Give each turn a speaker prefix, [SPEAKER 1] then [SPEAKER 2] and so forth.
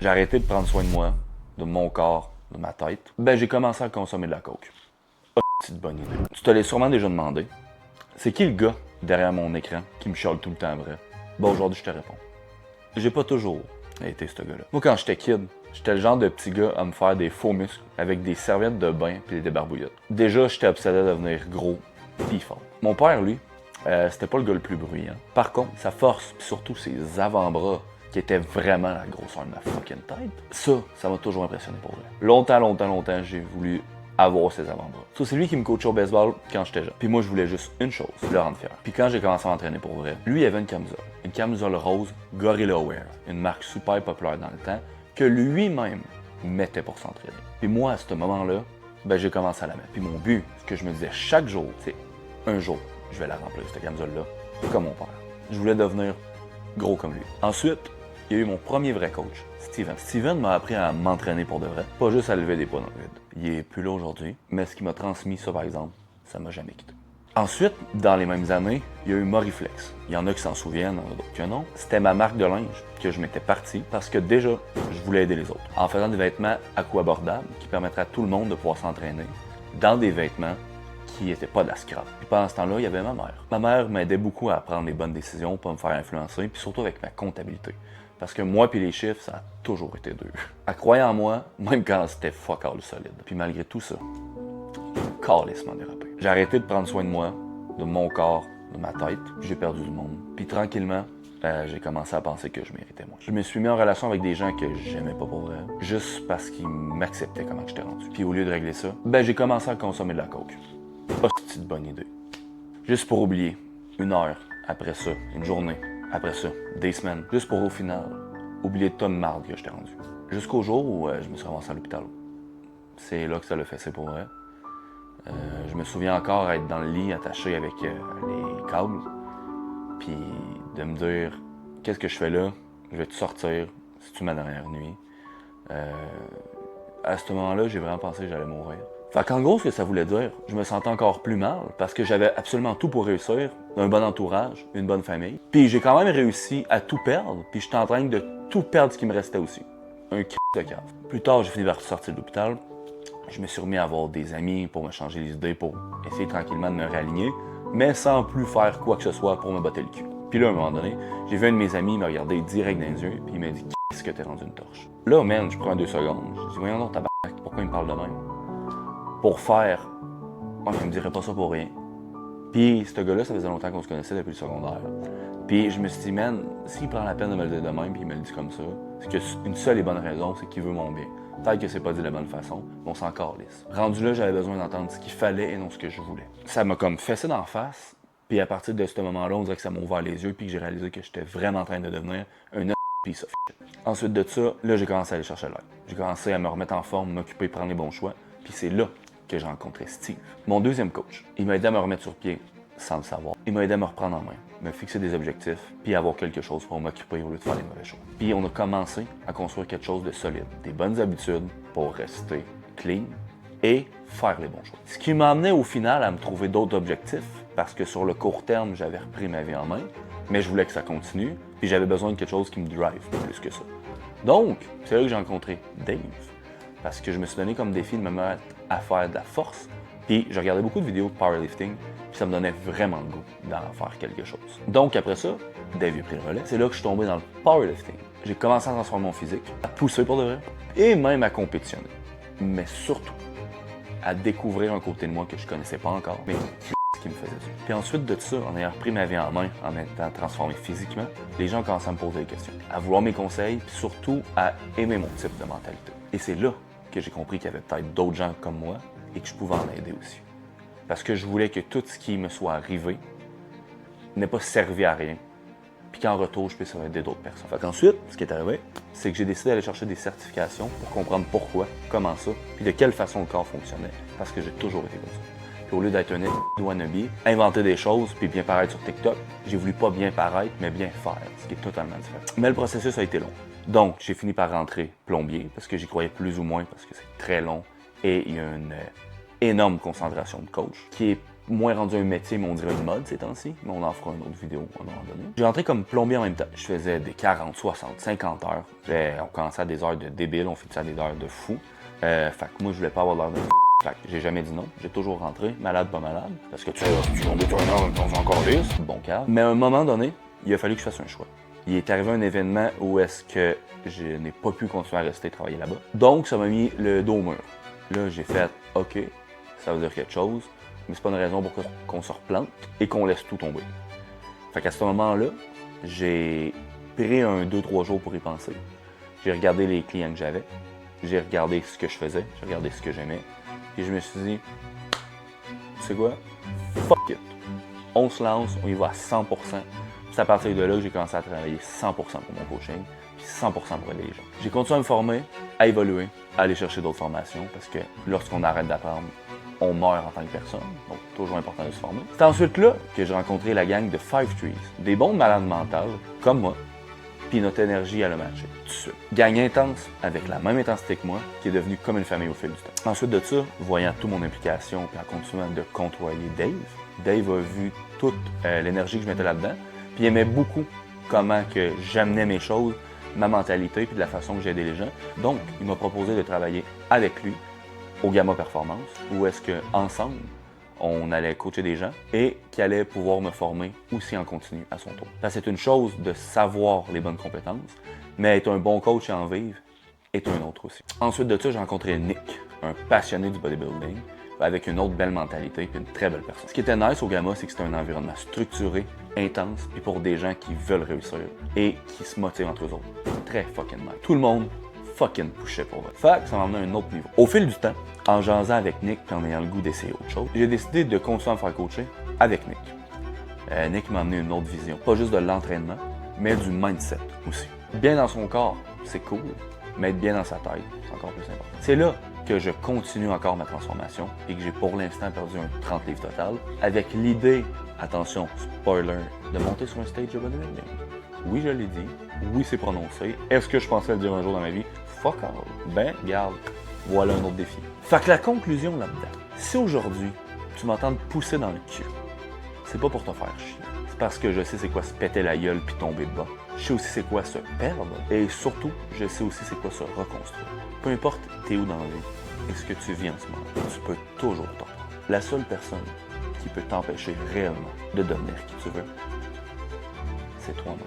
[SPEAKER 1] j'ai arrêté de prendre soin de moi, de mon corps, de ma tête, ben j'ai commencé à consommer de la coke. Oh, petite bonne idée. Tu te l'as sûrement déjà demandé. C'est qui le gars derrière mon écran qui me chiale tout le temps vrai? Ben aujourd'hui, je te réponds. J'ai pas toujours été ce gars-là. Moi, quand j'étais kid, j'étais le genre de petit gars à me faire des faux muscles avec des serviettes de bain et des barbouillettes. Déjà, j'étais obsédé de devenir gros pis fort. Mon père, lui, c'était pas le gars le plus bruyant. Par contre, sa force, pis surtout ses avant-bras, qui étaient vraiment la grosseur de ma fucking tête, ça m'a toujours impressionné pour vrai. Longtemps, j'ai voulu avoir ses avant-bras. Ça, c'est lui qui me coachait au baseball quand j'étais jeune. Puis moi, je voulais juste une chose, le rendre fier. Puis quand j'ai commencé à m'entraîner pour vrai, lui, il avait une camisole. Une camisole rose Gorilla Wear, une marque super populaire dans le temps, que lui-même mettait pour s'entraîner. Puis moi, à ce moment-là, ben j'ai commencé à la mettre. Puis mon but, ce que je me disais chaque jour, c'est un jour, je vais la remplir, cette camisole-là, comme mon père. Je voulais devenir gros comme lui. Ensuite, il y a eu mon premier vrai coach, Steven. Steven m'a appris à m'entraîner pour de vrai, pas juste à lever des poids dans le vide. Il est plus là aujourd'hui, mais ce qui m'a transmis ça, par exemple, ça m'a jamais quitté. Ensuite, dans les mêmes années, il y a eu Moriflex. Il y en a qui s'en souviennent, d'autres que non. C'était ma marque de linge que je m'étais parti parce que déjà, je voulais aider les autres. En faisant des vêtements à coût abordable qui permettraient à tout le monde de pouvoir s'entraîner dans des vêtements qui n'étaient pas de la scrap. Puis pendant ce temps-là, il y avait ma mère. Ma mère m'aidait beaucoup à prendre les bonnes décisions, pas me faire influencer, puis surtout avec ma comptabilité. Parce que moi puis les chiffres, ça a toujours été dur. Elle croyait en moi, même quand c'était fuck all solide. Puis malgré tout ça, calissement dérapé. J'ai arrêté de prendre soin de moi, de mon corps, de ma tête, puis j'ai perdu du monde. Puis tranquillement, j'ai commencé à penser que je méritais moins. Je me suis mis en relation avec des gens que j'aimais pas pour vrai, juste parce qu'ils m'acceptaient comment j'étais rendu. Puis au lieu de régler ça, ben j'ai commencé à consommer de la coke. Oh, c'est une bonne idée. Juste pour oublier, une heure après ça, une journée après ça, des semaines, juste pour au final oublier de tonnes de marde que j'étais rendu. Jusqu'au jour où je me suis ramassé à l'hôpital. C'est là que ça l'a fait, c'est pour vrai. Je me souviens encore être dans le lit attaché avec les câbles, puis de me dire qu'est-ce que je fais là, je vais te sortir, c'est-tu ma dernière nuit. À ce moment-là, j'ai vraiment pensé que j'allais mourir. Fait qu'en gros, ce que ça voulait dire, je me sentais encore plus mal parce que j'avais absolument tout pour réussir, un bon entourage, une bonne famille. Puis j'ai quand même réussi à tout perdre, puis j'étais en train de tout perdre ce qui me restait aussi. Un de cave. Plus tard, j'ai fini par sortir de l'hôpital. Je me suis remis à avoir des amis pour me changer les idées, pour essayer tranquillement de me réaligner, mais sans plus faire quoi que ce soit pour me botter le cul. Puis là, à un moment donné, j'ai vu un de mes amis me regarder direct dans les yeux, puis il m'a dit « Qu'est-ce que t'es rendu une torche? » Là, man, je prends 2 secondes, je dis « Voyons donc, tabarnak, pourquoi il me parle de même? » Pour faire « Ouais, il me dirait pas ça pour rien. » Puis ce gars-là, ça faisait longtemps qu'on se connaissait depuis le secondaire. Puis je me suis dit « Man, s'il prend la peine de me le dire de même, puis il me le dit comme ça, c'est qu'une seule et bonne raison, c'est qu'il veut mon bien. » Peut-être que c'est pas dit de la bonne façon, mais on s'en calisse. Rendu là, j'avais besoin d'entendre ce qu'il fallait et non ce que je voulais. Ça m'a comme fessé d'en face, puis à partir de ce moment-là, on dirait que ça m'a ouvert les yeux, puis que j'ai réalisé que j'étais vraiment en train de devenir un piece of shit. Ensuite de ça, là, j'ai commencé à aller chercher l'aide. J'ai commencé à me remettre en forme, m'occuper, prendre les bons choix, puis c'est là que j'ai rencontré Steve, mon deuxième coach. Il m'a aidé à me remettre sur pied, sans le savoir. Il m'a aidé à me reprendre en main, me fixer des objectifs, puis avoir quelque chose pour m'occuper au lieu de faire les mauvais choix. Puis on a commencé à construire quelque chose de solide, des bonnes habitudes pour rester clean et faire les bons choix. Ce qui m'a amené au final à me trouver d'autres objectifs, parce que sur le court terme, j'avais repris ma vie en main, mais je voulais que ça continue, puis j'avais besoin de quelque chose qui me drive plus que ça. Donc, c'est là que j'ai rencontré Dave, parce que je me suis donné comme défi de me mettre à faire de la force, puis je regardais beaucoup de vidéos de powerlifting, puis ça me donnait vraiment le goût d'en faire quelque chose. Donc après ça, Dave a pris le relais. C'est là que je suis tombé dans le powerlifting. J'ai commencé à transformer mon physique, à pousser pour de vrai, et même à compétitionner. Mais surtout, à découvrir un côté de moi que je connaissais pas encore, mais qui me faisait du. Puis ensuite de ça, en ayant repris ma vie en main, en étant transformé physiquement, les gens ont commencé à me poser des questions, à vouloir mes conseils, puis surtout à aimer mon type de mentalité. Et c'est là que j'ai compris qu'il y avait peut-être d'autres gens comme moi et que je pouvais en aider aussi. Parce que je voulais que tout ce qui me soit arrivé n'ait pas servi à rien, puis qu'en retour, je puisse aider d'autres personnes. Fait qu'ensuite, ce qui est arrivé, c'est que j'ai décidé d'aller chercher des certifications pour comprendre pourquoi, comment ça, puis de quelle façon le corps fonctionnait, parce que j'ai toujours été comme ça. Puis au lieu d'être un wannabe, inventer des choses puis bien paraître sur TikTok, j'ai voulu pas bien paraître, mais bien faire, ce qui est totalement différent. Mais le processus a été long. Donc, j'ai fini par rentrer plombier, parce que j'y croyais plus ou moins, parce que c'est très long, et il y a une énorme concentration de coach, qui est moins rendu un métier, mais on dirait une mode ces temps-ci. Mais on en fera une autre vidéo à un moment donné. J'ai rentré comme plombier en même temps. Je faisais des 40, 60, 50 heures. On commençait à des heures de débile, on fait à des heures de fou. Fait que moi, je voulais pas avoir l'air de fait que j'ai jamais dit non. J'ai toujours rentré, malade, pas malade. Parce que tu tombes de toi un heure, on encore lisse. Bon cadre. Mais à un moment donné, il a fallu que je fasse un choix. Il est arrivé un événement où est-ce que je n'ai pas pu continuer à rester travailler là-bas. Donc, ça m'a mis le dos au mur. Là, j'ai fait « OK, ça veut dire quelque chose, mais c'est pas une raison pour qu'on se replante et qu'on laisse tout tomber. » Fait qu'à ce moment-là, j'ai pris 2-3 jours pour y penser. J'ai regardé les clients que j'avais, j'ai regardé ce que je faisais, j'ai regardé ce que j'aimais, et je me suis dit « Tu sais quoi? Fuck it! On se lance, on y va à 100%. » C'est à partir de là que j'ai commencé à travailler 100% pour mon coaching, puis 100% pour aider les gens. J'ai continué à me former, à évoluer, à aller chercher d'autres formations, parce que lorsqu'on arrête d'apprendre, on meurt en tant que personne, donc toujours important de se former. C'est ensuite là que j'ai rencontré la gang de Five Trees, des bons malades mentales, comme moi, puis notre énergie à le matcher, tout de suite. Gang intense, avec la même intensité que moi, qui est devenue comme une famille au fil du temps. Ensuite de ça, voyant toute mon implication, puis en continuant de côtoyer Dave a vu toute l'énergie que je mettais là-dedans, puis il aimait beaucoup comment que j'amenais mes choses, ma mentalité, puis de la façon que j'aidais les gens. Donc, il m'a proposé de travailler avec lui au Gamma Performance, où est-ce qu'ensemble, on allait coacher des gens et qui allait pouvoir me former aussi en continu à son tour. Ça, c'est une chose de savoir les bonnes compétences, mais être un bon coach et en vivre est un autre aussi. Ensuite de ça, j'ai rencontré Nick, un passionné du bodybuilding, avec une autre belle mentalité et une très belle personne. Ce qui était nice au Gamma, c'est que c'était un environnement structuré, intense, et pour des gens qui veulent réussir et qui se motivent entre eux autres. Très fucking nice. Tout le monde fucking pushait pour eux. Fait que ça m'a emmené à un autre niveau. Au fil du temps, en jasant avec Nick et en ayant le goût d'essayer autre chose, j'ai décidé de continuer à me faire coacher avec Nick. Nick m'a amené une autre vision, pas juste de l'entraînement, mais du mindset aussi. Bien dans son corps, c'est cool, mais être bien dans sa tête, c'est encore plus important. C'est là que je continue encore ma transformation et que j'ai pour l'instant perdu un 30 livres total, avec l'idée, attention, spoiler, de monter sur un stage de bodybuilding. Oui, je l'ai dit. Oui, c'est prononcé. Est-ce que je pensais le dire un jour dans ma vie? Fuck all. Ben, regarde, voilà un autre défi. Fait que la conclusion là-dedans, si aujourd'hui, tu m'entends te pousser dans le cul, c'est pas pour te faire chier. C'est parce que je sais c'est quoi se péter la gueule puis tomber de bas. Je sais aussi c'est quoi se perdre. Et surtout, je sais aussi c'est quoi se reconstruire. Peu importe t'es où dans la vie et ce que tu vis en ce moment, tu peux toujours t'en reprendre. La seule personne qui peut t'empêcher réellement de devenir qui tu veux, c'est toi-même.